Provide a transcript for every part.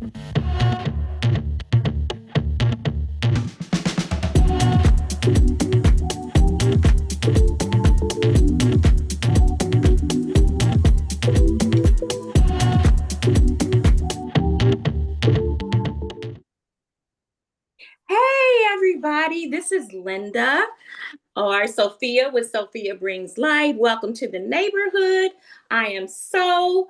Hey, everybody, this is Linda or Sophia with Sophia Brings Light. Welcome to the neighborhood. I am so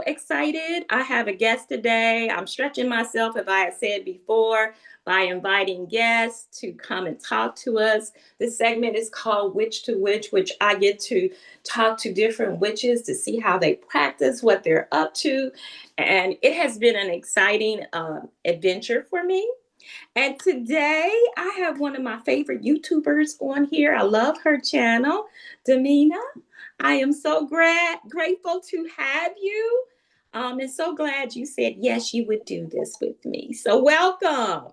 excited. I have a guest today. I'm stretching myself, as I had said before, by inviting guests to come and talk to us. This segment is called Witch to Witch, which I get to talk to different witches to see how they practice, what they're up to. And it has been an exciting adventure for me. And today I have one of my favorite YouTubers on here. I love her channel, Damina. I am so grateful to have you. And so glad you said yes, you would do this with me. So welcome.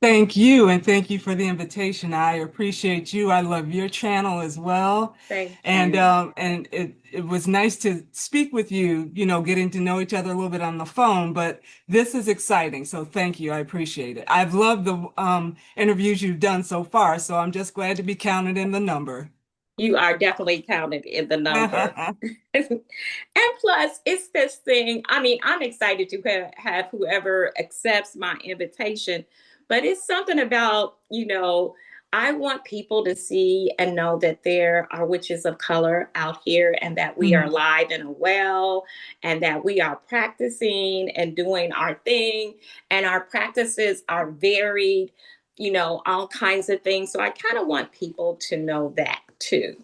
Thank you, and thank you for the invitation. I appreciate you. I love your channel as well. Thank And you. it was nice to speak with you, getting to know each other a little bit on the phone, but this is exciting. So thank you. I appreciate it. I've loved the interviews you've done so far, so I'm just glad to be counted in the number. You are definitely counted in the number. And plus, it's this thing. I mean, I'm excited to have whoever accepts my invitation, but it's something about, I want people to see and know that there are witches of color out here and that we are Mhm. alive and well and that we are practicing and doing our thing. And our practices are varied, all kinds of things. So I kind of want people to know that too.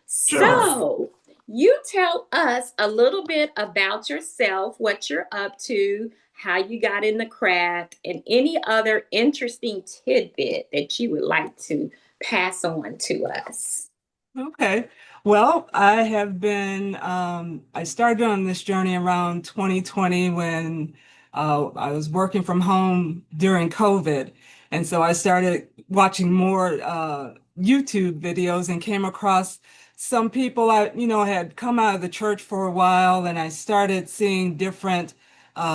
Sure. So, you tell us a little bit about yourself, what you're up to, how you got in the craft, and any other interesting tidbit that you would like to pass on to us. Okay. Well, I started on this journey around 2020 when I was working from home during COVID. And so I started watching more YouTube videos and came across some people had come out of the church for a while, and I started seeing different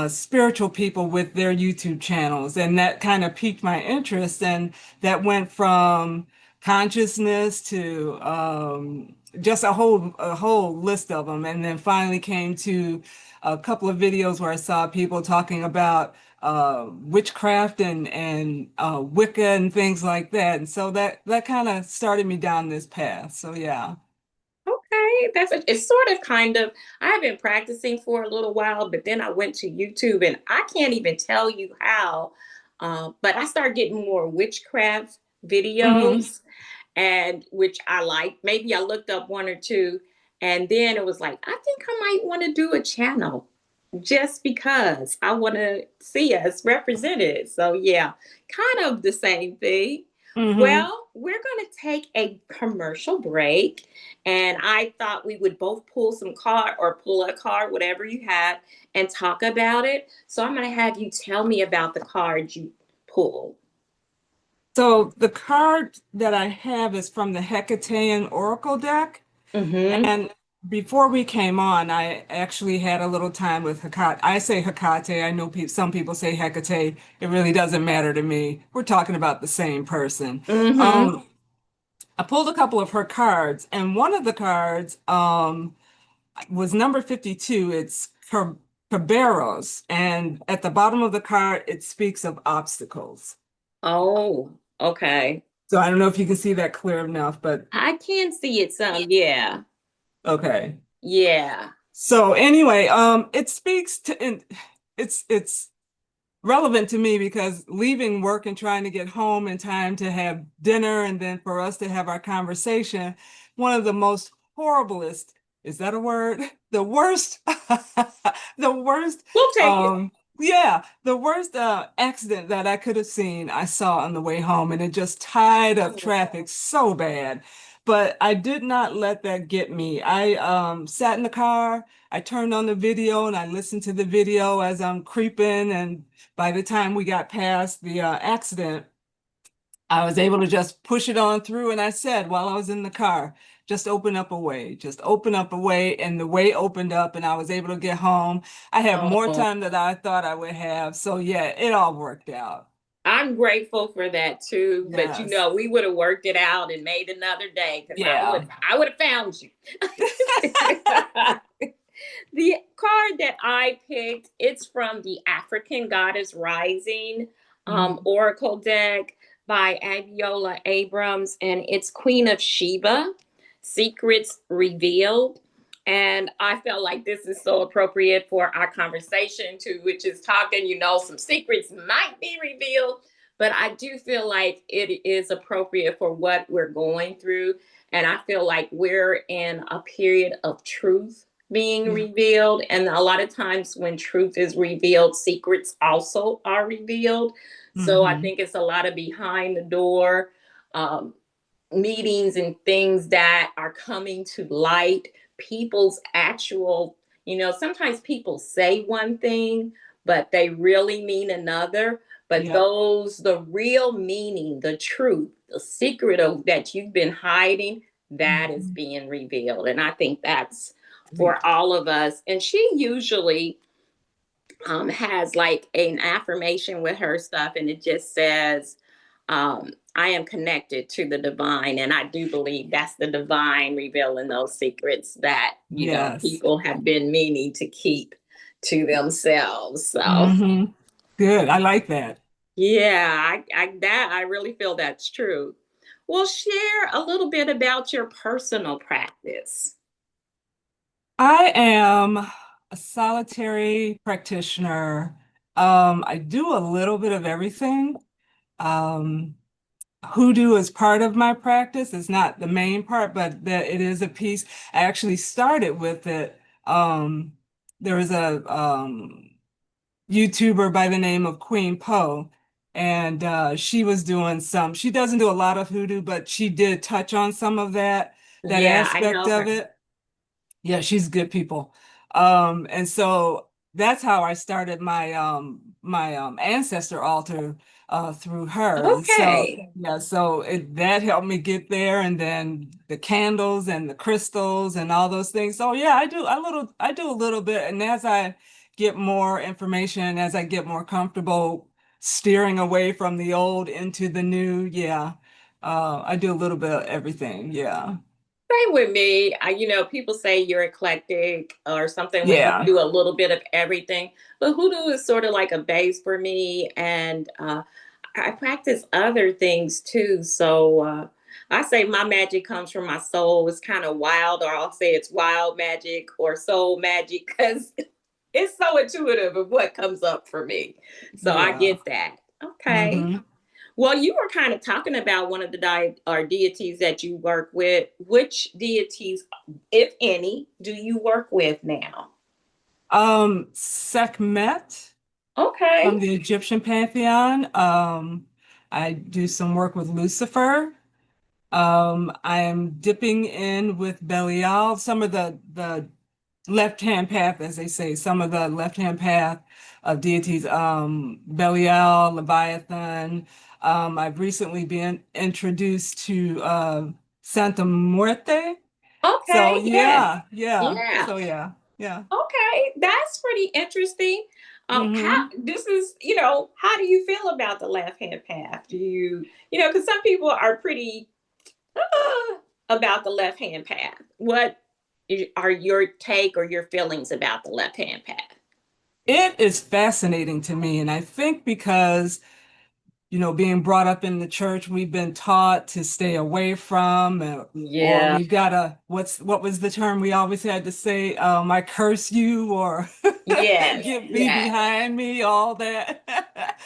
spiritual people with their YouTube channels. And that kind of piqued my interest. And that went from consciousness to just a whole list of them, and then finally came to a couple of videos where I saw people talking about witchcraft and Wicca and things like that, and so that kind of started me down this path. So yeah. Okay, it's sort of kind of. I've been practicing for a little while, but then I went to YouTube and I can't even tell you how. But I started getting more witchcraft Hmm. videos, and which I like. Maybe I looked up one or two, and then it was like, I think I might want to do a channel just because I want to see us represented. So yeah, kind of the same thing. Hmm. Well, we're going to take a commercial break, and I thought we would both pull some card or pull a card, whatever you have, and talk about it. So I'm going to have you tell me about the card you pulled. So the card that I have is from the Hecatean Oracle deck. Mm-hmm. And before we came on, I actually had a little time with Hecate. I say Hecate. I know some people say Hecate. It really doesn't matter to me. We're talking about the same person. Mm-hmm. Um, I pulled a couple of her cards, and one of the cards was number 52. It's Kerberos, and at the bottom of the card, it speaks of obstacles. Oh, okay. So I don't know if you can see that clear enough, but I can see it some. Yeah. okay. Yeah. So anyway, it speaks to, and it's relevant to me because leaving work and trying to get home in time to have dinner and then for us to have our conversation, one of the most horriblest, is that a word? The worst, the worst, We'll take it. yeah, the worst accident that I could have seen, I saw on the way home, and it just tied up traffic so bad. But I did not let that get me. I sat in the car, I turned on the video, and I listened to the video as I'm creeping. And by the time we got past the accident, I was able to just push it on through. And I said, while I was in the car, just open up a way, just open up a way. And the way opened up and I was able to get home. I had more Oh, time than I thought I would have. So yeah, it all worked out. I'm grateful for that too. But Yes. we would have worked it out and made another day because Yeah. I would have found you. The card that I picked, it's from the African Goddess Rising Mhm. Oracle deck by Abiola Abrams, and it's Queen of Sheba, Secrets Revealed. And I felt like this is so appropriate for our conversation too, which is talking, some secrets might be revealed, but I do feel like it is appropriate for what we're going through. And I feel like we're in a period of truth being Yeah. revealed. And a lot of times when truth is revealed, secrets also are revealed. So I Hmm. think it's a lot of behind the door um, meetings and things that are coming to light. People's actual, sometimes people say one thing, but they really mean another. But Yeah. the real meaning, the truth, the secret of that you've been hiding, that is Mhm. being revealed. And I think that's Great. for all of us. And she usually has like an affirmation with her stuff, and it just says, I am connected to the divine. And I do believe that's the divine revealing those secrets that, Yes. people have been meaning to keep to themselves. So, Hmm. Good. I like that. yeah, I really feel that's true. Well, share a little bit about your personal practice. I am a solitary practitioner. I do a little bit of everything. Um, Hoodoo is part of my practice. It's not the main part, but it is a piece. I actually started with it. There was a YouTuber by the name of Queen Poe, and she was doing some. She doesn't do a lot of hoodoo, but she did touch on some of that Yeah, I aspect know of her. it. Yeah, she's good people. And so that's how I started my ancestor altar through her. And so Okay. yeah, so that helped me get there, and then the candles and the crystals and all those things. So yeah, I do a little bit, and as I get more information, as I get more comfortable steering away from the old into the new, yeah. I do a little bit of everything. Yeah. Same with me. People say you're eclectic or something when you Yeah. do a little bit of everything, but hoodoo is sort of like a base for me, and I practice other things too. So I say my magic comes from my soul. It's kind of wild, or I'll say it's wild magic or soul magic because it's so intuitive of what comes up for me. So I Yeah. get that. Okay. Hmm. Well, you were kind of talking about one of the or deities that you work with. Which deities, if any, do you work with now? Sekhmet from Okay. the Egyptian pantheon. I do some work with Lucifer. I am dipping in with Belial, some of the left-hand path, as they say, some of the left-hand path of deities, Belial, Leviathan. I've recently been introduced to Santa Muerte. So Okay. Yes. yeah, yeah. Yeah. So yeah, yeah. Okay. That's pretty interesting. How Hmm. this is, how do you feel about the left hand path? Do you, because some people are pretty about the left hand path. What are your take or your feelings about the left hand path? It is fascinating to me, and I think because, being brought up in the church, we've been taught to stay away from, or Yeah. we've got to, what was the term we always had to say? I curse you, or Yes. get thee Yes. behind me, all that.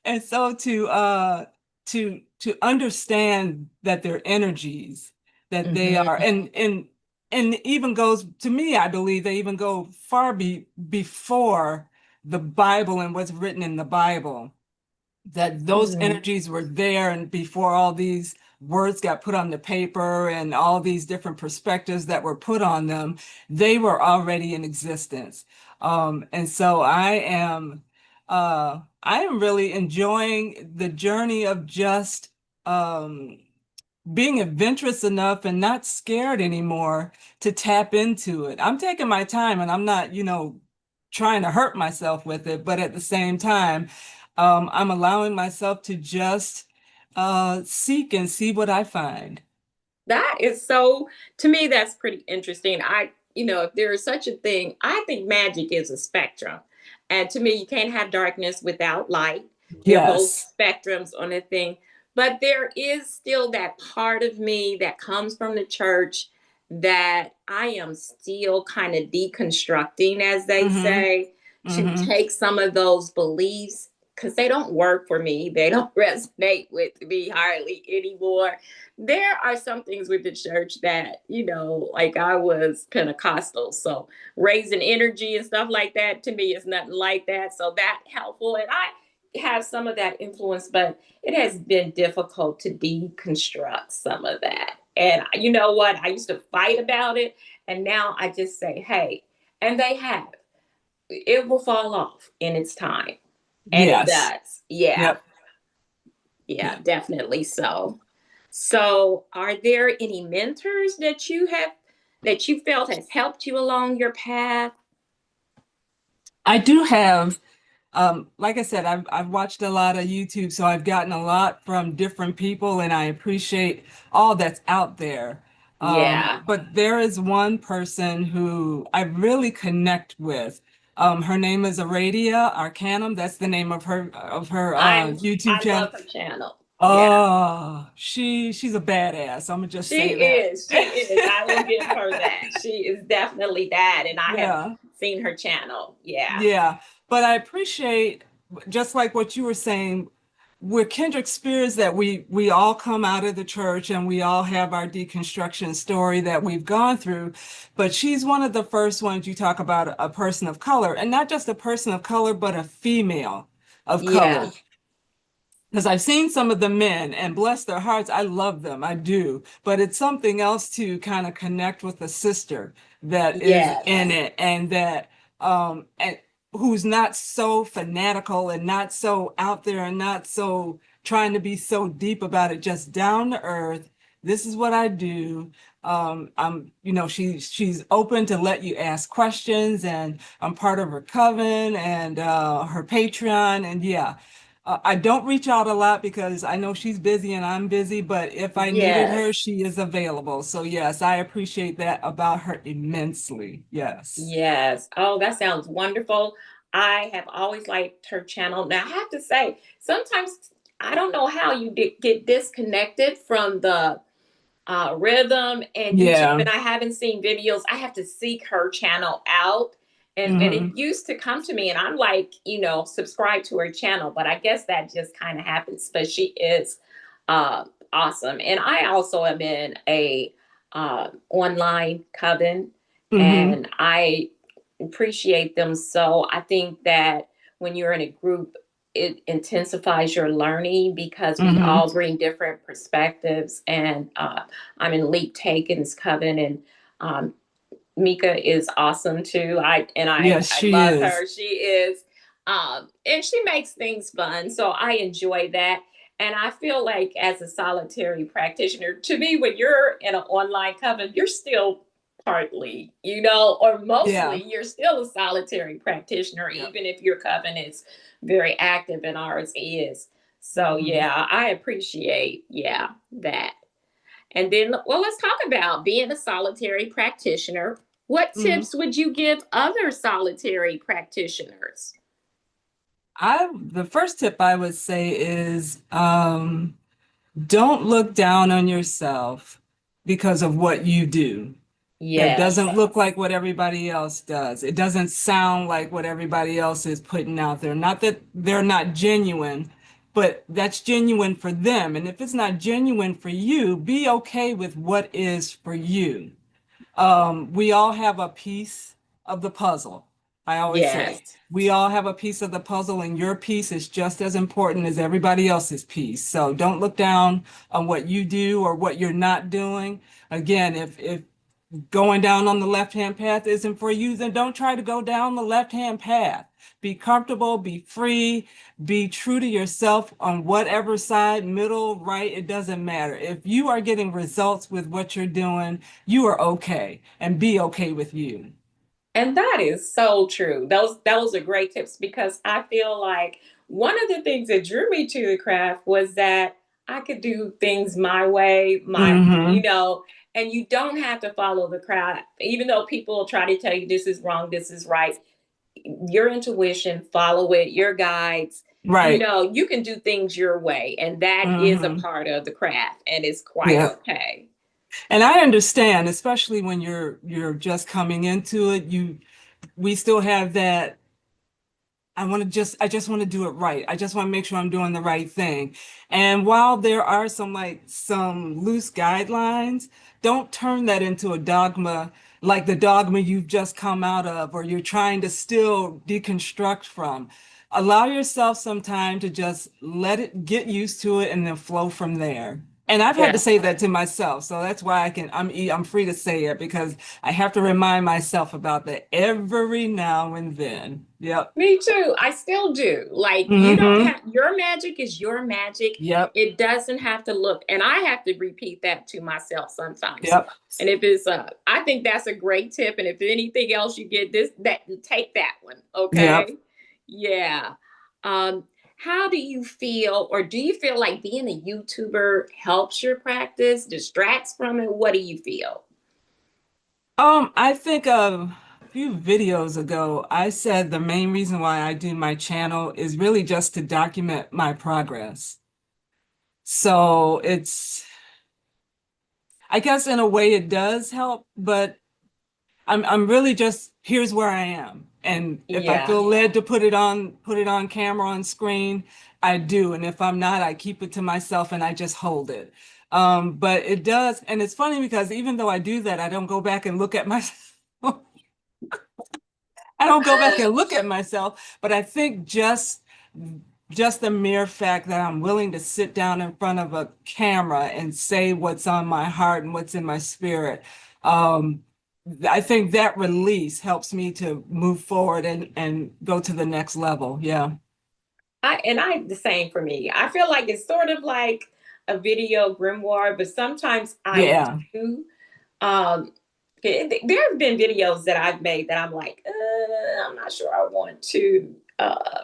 And so to understand that they're energies, that they are, Mhm. and even goes to me, I believe they even go far before the Bible and what's written in the Bible, that those Mhm. energies were there and before all these words got put on the paper and all these different perspectives that were put on them, they were already in existence. And so I am really enjoying the journey of just um, being adventurous enough and not scared anymore to tap into it. I'm taking my time and I'm not, trying to hurt myself with it, but at the same time, I'm allowing myself to just seek and see what I find. That is so, to me, that's pretty interesting. If there is such a thing, I think magic is a spectrum. And to me, you can't have darkness without light. They're both Yes. spectrums on a thing. But there is still that part of me that comes from the church that I am still kind of deconstructing, as they Mm-hmm. say, to Mm-hmm. take some of those beliefs because they don't work for me. They don't resonate with me hardly anymore. There are some things with the church that, like I was Pentecostal. So raising energy and stuff like that to me is nothing like that. So that helpful. And I have some of that influence, but it has been difficult to deconstruct some of that. And you know what? I used to fight about it. And now I just say, hey, and they have. It will fall off in its time. And it Yes. does. Yeah. Yep. Yeah, Yeah. definitely so. So, are there any mentors that you felt has helped you along your path? I do have, like I said, I've watched a lot of YouTube, so I've gotten a lot from different people, and I appreciate all that's out there. Yeah. But there is one person who I really connect with. Her name is Aradia Arcanum. That's the name of her YouTube I channel. love her channel. Yeah. Oh, she's a badass. I'm gonna just She say that. is. She is. I will give her that. She is definitely that. And I have Yeah. seen her channel. Yeah. Yeah, but I appreciate just like what you were saying, we're kindred spirits that we all come out of the church and we all have our deconstruction story that we've gone through. But she's one of the first ones you talk about a person of color, and not just a person of color, but a female of color. Yeah. Because I've seen some of the men and bless their hearts, I love them, I do. But it's something else to kind of connect with a sister that is in Yes. it and who's not so fanatical and not so out there and not so trying to be so deep about it, just down to earth. This is what I do. She's open to let you ask questions, and I'm part of her coven and her Patreon, and yeah. I don't reach out a lot because I know she's busy and I'm busy, but if I needed her, Yes. she is available. So yes, I appreciate that about her immensely. Yes. Yes. Oh, that sounds wonderful. I have always liked her channel. Now, I have to say, sometimes I don't know how you get disconnected from the rhythm and YouTube, Yeah. and I haven't seen videos. I have to seek her channel out. And it Hmm. used to come to me, and I'm like, subscribe to her channel. But I guess that just kind of happens. But she is awesome. And I also am in a online coven, Hmm. and I appreciate them. So I think that when you're in a group, it intensifies your learning because we Hmm. all bring different perspectives. And I'm in Leap Taken's coven, and um, Mika is awesome too. Yes, I she love is. her. She is, and she makes things fun. So I enjoy that. And I feel like as a solitary practitioner, to me, when you're in an online coven, you're still partly, or Yeah. mostly, you're still a solitary practitioner, Yeah. even if your coven is very active and ours is. So Hmm. yeah, I appreciate, yeah, that. And then, well, let's talk about being a solitary practitioner. What Hmm. tips would you give other solitary practitioners? The first tip I would say is don't look down on yourself because of what you do. That doesn't Yes, look like what everybody else does. It doesn't sound like what everybody else is putting out there. Not that they're not genuine, but that's genuine for them. And if it's not genuine for you, be okay with what is for you. We all have a piece of the puzzle. I always say, yes, we all have a piece of the puzzle, and your piece is just as important as everybody else's piece. So don't look down on what you do or what you're not doing. Again, if going down on the left-hand path isn't for you, then don't try to go down the left-hand path. Be comfortable, be free, be true to yourself on whatever side, middle, right, it doesn't matter. If you are getting results with what you're doing, you are okay, and be okay with you. And that is so true. Those are great tips because I feel like one of the things that drew me to the craft was that I could do things my way, Hmm. and you don't have to follow the crowd. Even though people try to tell you this is wrong, this is right, your intuition, follow it, your guides, Right. you can do things your way. And that is a Hmm. part of the craft and it's quite Yeah. okay. And I understand, especially when you're just coming into it, we still have that I just want to do it right. I just want to make sure I'm doing the right thing. And while there are some loose guidelines, don't turn that into a dogma like the dogma you've just come out of or you're trying to still deconstruct from. Allow yourself some time to just let it get used to it and then flow from there. And I've had to Yeah. say that to myself. So that's why I'm free to say it because I have to remind myself about that every now and then. Yep. Me too. I still do. Like, you don't Mm-hmm. have your magic is your magic. Yep. It doesn't have to look, and I have to repeat that to myself sometimes. Yep. And if it's I think that's a great tip. And if anything else you get this, that take that one. Yep. Okay. Yeah. Um, how do you feel, or do you feel like being a YouTuber helps your practice, distracts from it? What do you feel? I think a few videos ago, I said the main reason why I do my channel is really just to document my progress. So I guess in a way it does help, but I'm really just here's where I am. And if I Yeah. feel led to put it on camera on screen, I do. And if I'm not, I keep it to myself and I just hold it. But it does, and it's funny because even though I do that, I don't go back and look at myself. I don't go back and look at myself, but I think just the mere fact that I'm willing to sit down in front of a camera and say what's on my heart and what's in my spirit. Um, I think that release helps me to move forward and go to the next level. Yeah. I the same for me. I feel like it's sort of like a video grimoire, but sometimes I Yeah. do. Um, there have been videos that I've made that I'm like, I'm not sure I want to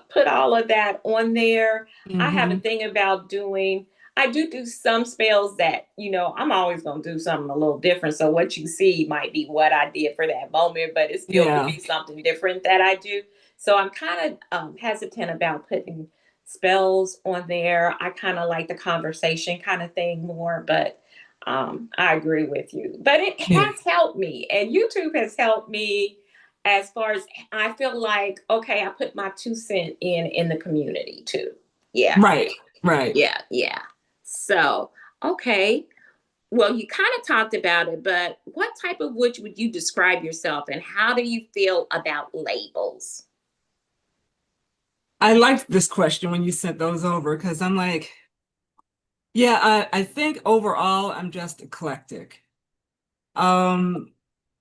put all of that on there. I have a Hmm. thing about doing. I do some spells that I'm always gonna do something a little different. So what you see might be what I did for that moment, but it still could Yeah. be something different that I do. So I'm kind of hesitant about putting spells on there. I kind of like the conversation kind of thing more, but I agree with you. But it Yeah. has helped me, and YouTube has helped me as far as I feel like, okay, I put my 2 cents in the community too. Yeah, Right. Right. yeah. So, okay. Well, you kind of talked about it, but what type of witch would you describe yourself, and how do you feel about labels? I liked this question when you sent those over because I'm like, yeah, I think overall I'm just eclectic. Um,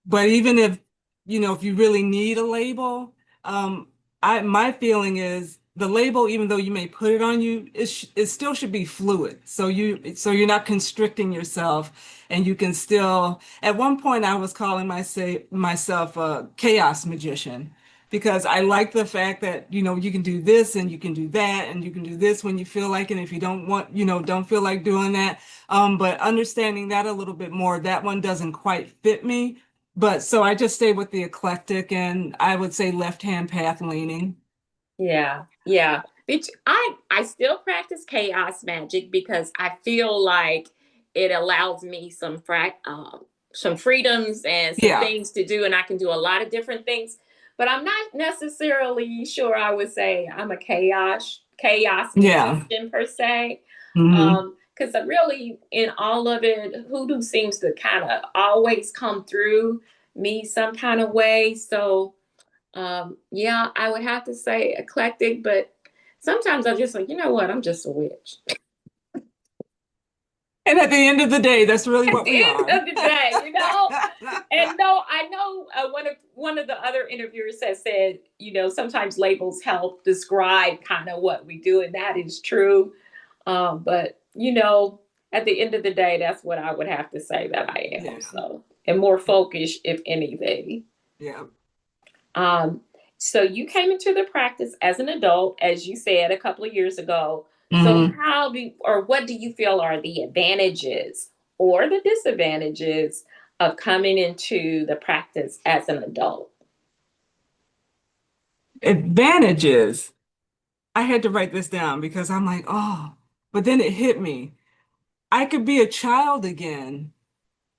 but even if, if you really need a label, um, my feeling is the label, even though you may put it on you, it still should be fluid. So you're not constricting yourself and you can still, at one point I was calling myself a chaos magician because I like the fact that, you can do this and you can do that and you can do this when you feel like it. And if you don't want, don't feel like doing that, but understanding that a little bit more, that one doesn't quite fit me. But so I just stay with the eclectic and I would say left-hand path leaning. Yeah. Which I still practice chaos magic because I feel like it allows me some freedoms and some Yeah. things to do, and I can do a lot of different things. But I'm not necessarily sure I would say I'm a chaos Yeah. magician per se. Hmm. Because really in all of it, hoodoo seems to kind of always come through me some kind of way. So yeah, I would have to say eclectic, but sometimes I'm just like, you know what? I'm just a witch. And at the end of the day, that's really At what the we end are. of the day, And no, I know one of the other interviewers has said, sometimes labels help describe kind of what we do, and that is true. But at the end of the day, that's what I would have to say that I am. Yeah. So, and more focused, if anything. Yeah. Um, so you came into the practice as an adult, as you said a couple of years ago. So Mhm. what do you feel are the advantages or the disadvantages of coming into the practice as an adult? Advantages. I had to write this down because I'm like, oh, but then it hit me. I could be a child again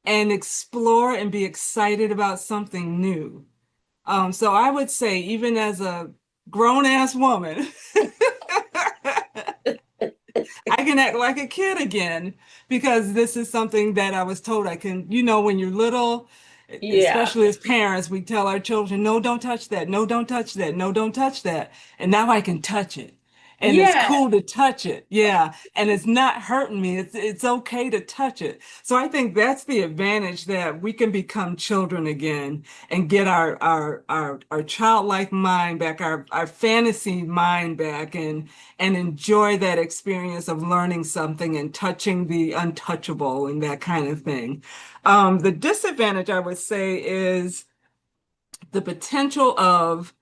and explore and be excited about something new. So I would say, even as a grown ass woman, I can act like a kid again because this is something that I was told I can, when you're little, Yeah. especially as parents, we tell our children, no, don't touch that. No, don't touch that. No, don't touch that. And now I can touch it. And it's Yeah. cool to touch it. Yeah. And it's not hurting me. It's okay to touch it. So I think that's the advantage, that we can become children again and get our childlike mind back, our fantasy mind back, and enjoy that experience of learning something and touching the untouchable and that kind of thing. The disadvantage, I would say, is the potential of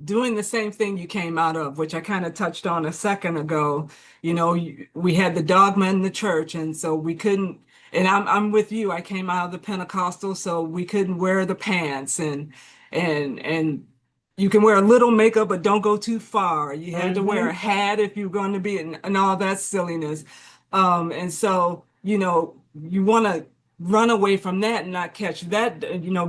doing the same thing you came out of, which I kind of touched on a second ago. We had the dogma in the church, and so we couldn't. And I'm with you. I came out of the Pentecostal, so we couldn't wear the pants, and you can wear a little makeup, but don't go too far. You had to wear a Hmm. hat if you're going to be, and all that silliness. And so, you want to run away from that and not catch that,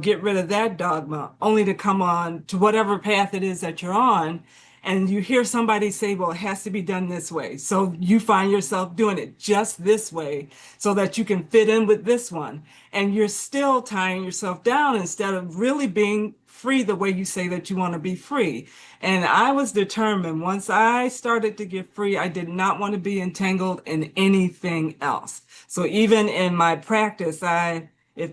get rid of that dogma, only to come on to whatever path it is that you're on. And you hear somebody say, well, it has to be done this way. So you find yourself doing it just this way so that you can fit in with this one. And you're still tying yourself down instead of really being free the way you say that you want to be free. And I was determined, once I started to get free, I did not want to be entangled in anything else. So even in my practice, if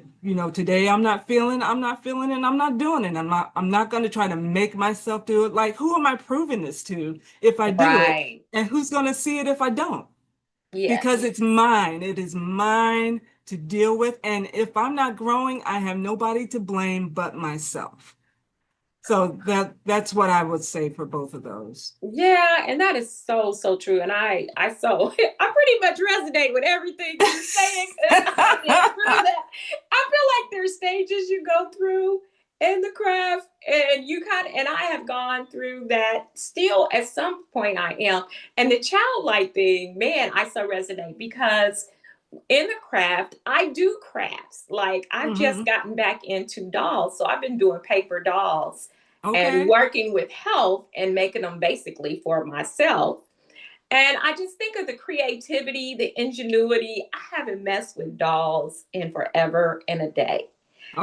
today I'm not feeling it, I'm not doing it. I'm not going to try to make myself do it. Like, who am I proving this to if I do it? Right. And who's going to see it if I don't? Because Yes. it's mine. It is mine to deal with. And if I'm not growing, I have nobody to blame but myself. So that's what I would say for both of those. Yeah, and that is so so true. And I pretty much resonate with everything you're saying because I've been through that. I feel like there's stages you go through in the craft, and I have gone through that still. At some point I am. And the childlike thing, man, I so resonate because in the craft, I do crafts. Like, I've just Hmm. gotten back into dolls. So I've been doing paper dolls and Okay. working with health and making them basically for myself. And I just think of the creativity, the ingenuity. I haven't messed with dolls in forever and a day.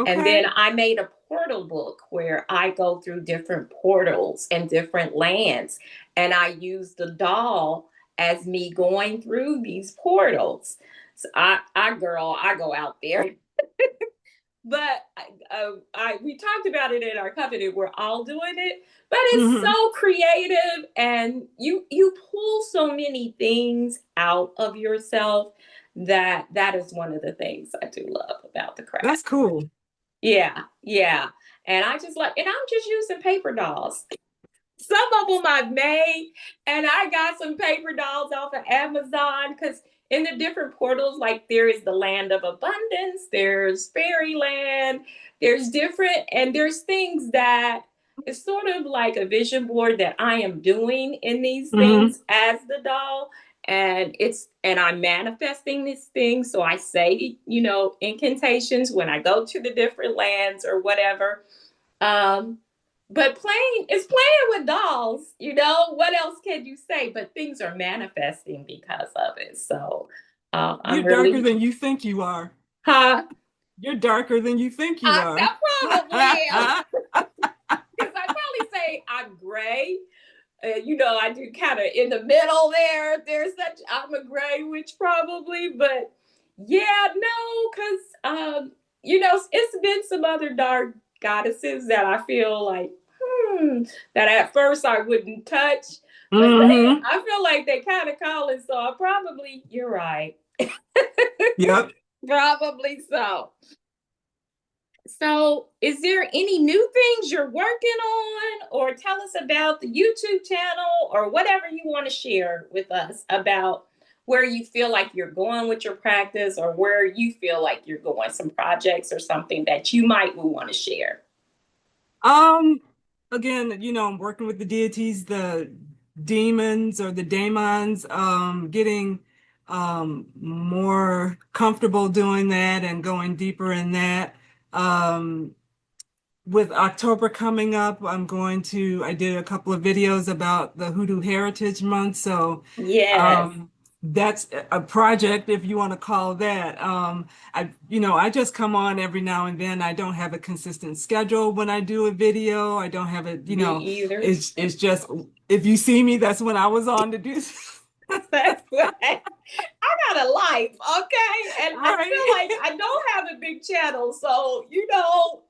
And then Okay. I made a portal book where I go through different portals and different lands. And I use the doll as me going through these portals. So I go out there. But we talked about it in our company. We're all doing it, but it's Hmm. so creative, and you pull so many things out of yourself. That is one of the things I do love about the craft. That's cool. Yeah, yeah. And I'm just using paper dolls. Some of them I've made, and I got some paper dolls off of Amazon because in the different portals, like there is the land of abundance, there's fairyland, there's different, and there's things that it's sort of like a vision board that I am doing in these Hmm. things as the doll. And I'm manifesting this thing. So I say, incantations when I go to the different lands or whatever. Um, but playing is playing with dolls, what else can you say? But things are manifesting because of it. So I'm You're darker really, than you think you are. huh? You're darker than you think you are. I probably am. Because I probably say I'm gray. I do kind of in the middle there. I'm a gray witch probably, but Yeah, no, because it's been some other dark goddesses that I feel like, that at first I wouldn't touch, but Hmm. I feel like they kind of calling, so I probably, you're right. Yep. Probably so. So, is there any new things you're working on, or tell us about the YouTube channel, or whatever you want to share with us about where you feel like you're going with your practice, or where you feel like you're going, some projects or something that you might want to share? Um, Again, I'm working with the deities, the demons or the daemons, getting more comfortable doing that and going deeper in that. Um, with October coming up, I did a couple of videos about the Hoodoo Heritage Month. So Yes. um, that's a project, if you want to call that. I just come on every now and then. I don't have a consistent schedule when I do a video. I don't have it, Me either. it's just, if you see me, that's when I was on to do. That's right. I got a life, okay? And All I feel like right. I don't have a big channel, so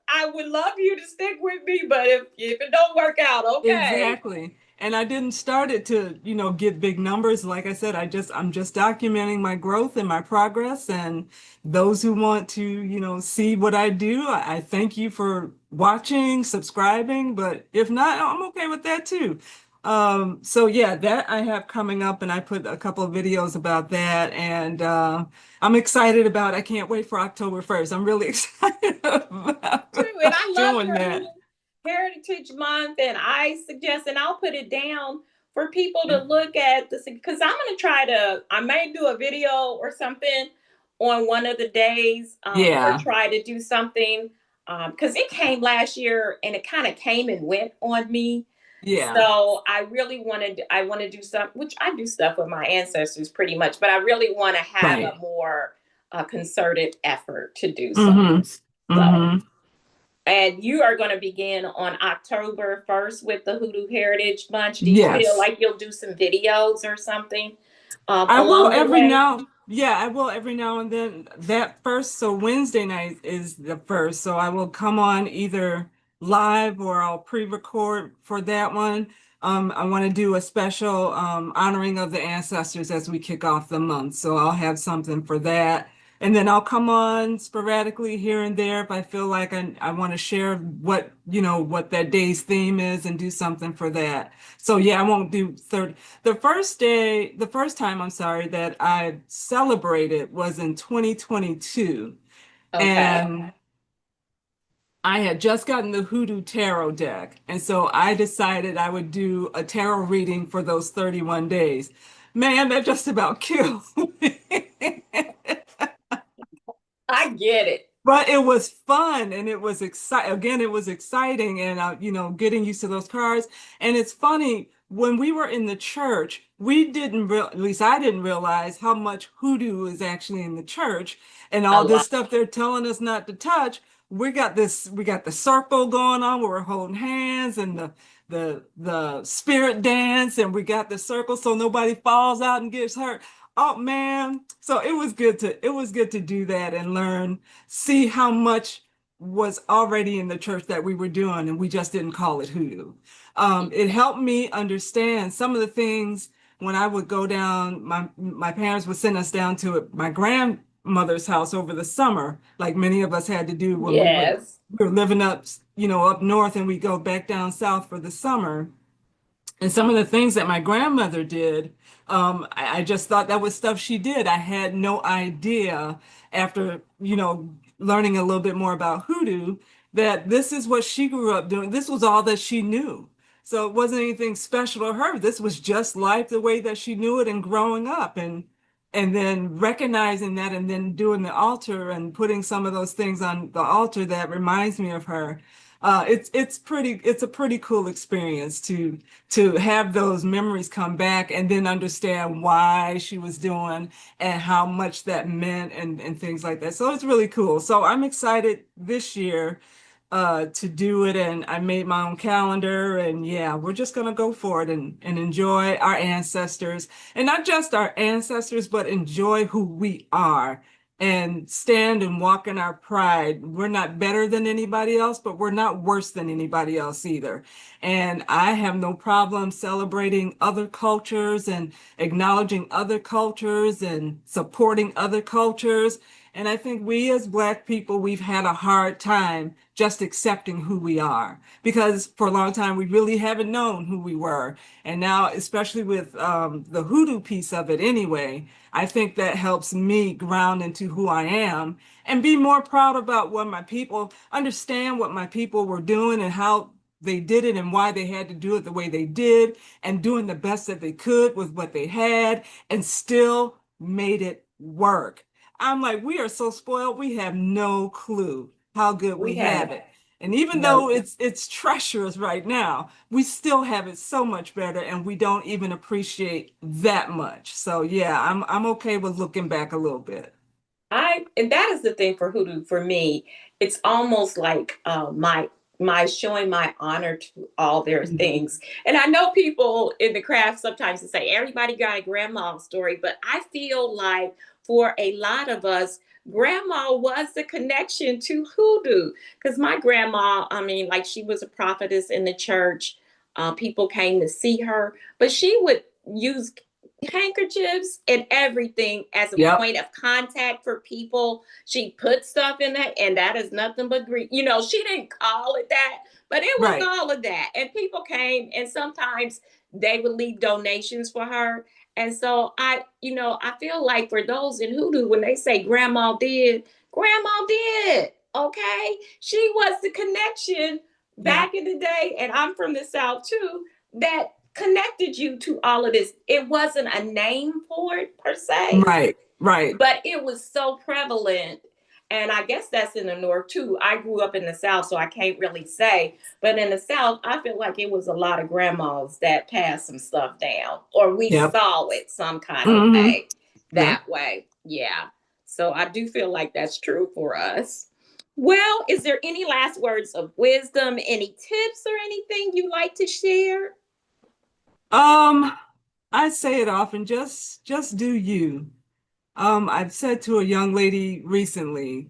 I would love you to stick with me, but if it don't work out, okay. Exactly. And I didn't start it to, get big numbers. Like I said, I'm just documenting my growth and my progress. And those who want to, see what I do, I thank you for watching, subscribing. But if not, I'm okay with that too. So yeah, that I have coming up, and I put a couple of videos about that. And I'm excited about, I can't wait for October 1st. I'm really excited True. And about I love doing your that. Hoodoo Heritage Month, and I suggest, and I'll put it down for people to look at this, because I may do a video or something on one of the days, or Yeah. try to do something, because it came last year and it kind of came and went on me. Yeah. So I want to do some, which I do stuff with my ancestors pretty much, but I really want to have Right. a more concerted effort to do so. Mm-hmm. So, Mm-hmm. and you are going to begin on October 1st with the Hoodoo Heritage Bunch. Do you feel Yes. like you'll do some videos or something I will along the every way? now, yeah, I will every now and then. That first, so Wednesday night is the first. So I will come on either live or I'll pre-record for that one. I want to do a special honoring of the ancestors as we kick off the month. So I'll have something for that. And then I'll come on sporadically here and there if I feel like I want to share what that day's theme is and do something for that. So yeah, I won't do 30. The first time, I'm sorry, that I celebrated was in 2022. Okay. And I had just gotten the Hoodoo Tarot deck. And so I decided I would do a tarot reading for those 31 days. Man, that just about killed me. I get it. But it was fun and it was exciting. Again, it was exciting and getting used to those cards. And it's funny, when we were in the church, we didn't real at least I didn't realize how much hoodoo is actually in the church and A all this lot. stuff they're telling us not to touch. We got the circle going on where we're holding hands and the spirit dance, and we got the circle so nobody falls out and gets hurt. Oh man. So it was good to do that and learn, see how much was already in the church that we were doing, and we just didn't call it hoodoo. It helped me understand some of the things when I would go down. My parents would send us down to my grandmother's house over the summer, like many of us had to do when Yes. we were living up north, and we go back down south for the summer. And some of the things that my grandmother did, I just thought that was stuff she did. I had no idea after, learning a little bit more about hoodoo, that this is what she grew up doing. This was all that she knew. So it wasn't anything special to her. This was just life the way that she knew it and growing up, and then recognizing that and then doing the altar and putting some of those things on the altar that reminds me of her. It's a pretty cool experience to have those memories come back and then understand why she was doing and how much that meant and things like that. So it's really cool. So I'm excited this year to do it, and I made my own calendar, and yeah, we're just gonna go for it and enjoy our ancestors, and not just our ancestors, but enjoy who we are and stand and walk in our pride. We're not better than anybody else, but we're not worse than anybody else either. And I have no problem celebrating other cultures and acknowledging other cultures and supporting other cultures. And I think we as Black people, we've had a hard time just accepting who we are because for a long time we really haven't known who we were. And now, especially with the hoodoo piece of it anyway, I think that helps me ground into who I am and be more proud about what my people understand what my people were doing and how they did it and why they had to do it the way they did and doing the best that they could with what they had and still made it work. I'm like, we are so spoiled, we have no clue how good We we have have it. And even no. though it's treacherous right now, we still have it so much better and we don't even appreciate that much. So yeah, I'm okay with looking back a little bit. And that is the thing for hoodoo for me. It's almost like my showing my honor to all their Mhm. things. And I know people in the craft sometimes say everybody got a grandma story, but I feel like for a lot of us, grandma was the connection to hoodoo. Because my grandma, I mean, like she was a prophetess in the church. People came to see her, but she would use handkerchiefs and everything as a Yep, point of contact for people. She put stuff in that, and that is nothing but grief. You know, she didn't call it that, but it was right. all of that. And people came, and sometimes they would leave donations for her. And so I feel like for those in hoodoo, when they say grandma did. Okay. She was the connection Yeah, back in the day, and I'm from the South too, that connected you to all of this. It wasn't a name for it per se, right, right. but it was so prevalent. And I guess that's in the North too. I grew up in the South, so I can't really say. But in the South, I feel like it was a lot of grandmas that passed some stuff down, or we Yep. saw it some kind of Hmm. way Yep. that way. Yeah. So I do feel like that's true for us. Well, is there any last words of wisdom, any tips or anything you like to share? Um, I say it often, just do you. I've said to a young lady recently,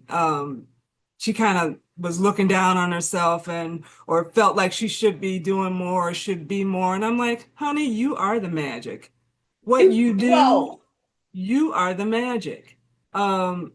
she kind of was looking down on herself and or felt like she should be doing more or should be more. And I'm like, honey, you are the magic. What you do, Whoa. you are the magic.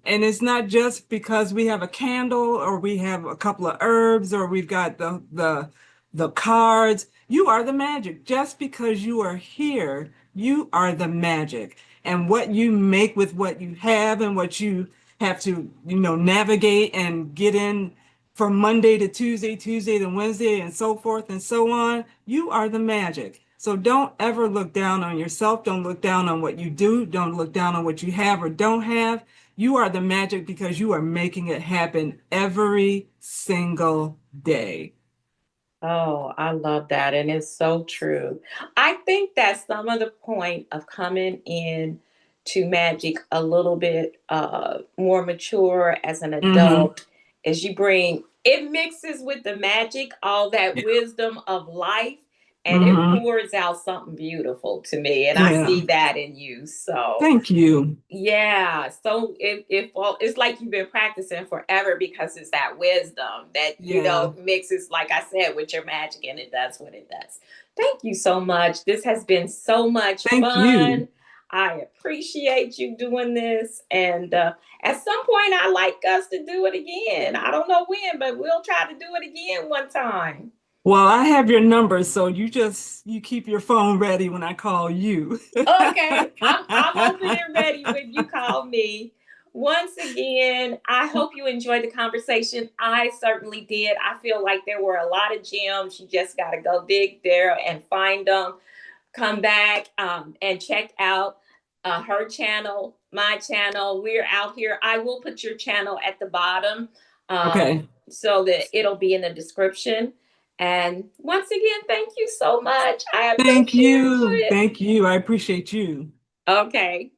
And it's not just because we have a candle or we have a couple of herbs or we've got the cards. You are the magic. Just because you are here, you are the magic. And what you make with what you have and what you have to, navigate and get in from Monday to Tuesday, Tuesday to Wednesday, and so forth and so on, you are the magic. So don't ever look down on yourself. Don't look down on what you do. Don't look down on what you have or don't have. You are the magic because you are making it happen every single day. Oh, I love that. And it's so true. I think that's some of the point of coming in to magic a little bit more mature as an Hmm. adult, is you bring it mixes with the magic, all that Yeah. wisdom of life, and it Hmm. pours out something beautiful to me. And I Yeah. see that in you. So Thank you. yeah, so if well, it's like you've been practicing forever because it's that wisdom that Yeah. mixes, like I said, with your magic, and it does what it does. Thank you so much. This has been so much Thank you. fun. I appreciate you doing this, and at some point, I like us to do it again. I don't know when, but we'll try to do it again one time. Well, I have your number, so you keep your phone ready when I call you. Okay, I'm open and ready when you call me. Once again, I hope you enjoyed the conversation. I certainly did. I feel like there were a lot of gems. You just got to go dig there and find them. Come back and check out her channel, my channel. We're out here. I will put your channel at the bottom Okay. so that it'll be in the description. And once again, thank you so much. I Thank appreciate you. it. Thank you. I appreciate you. Okay.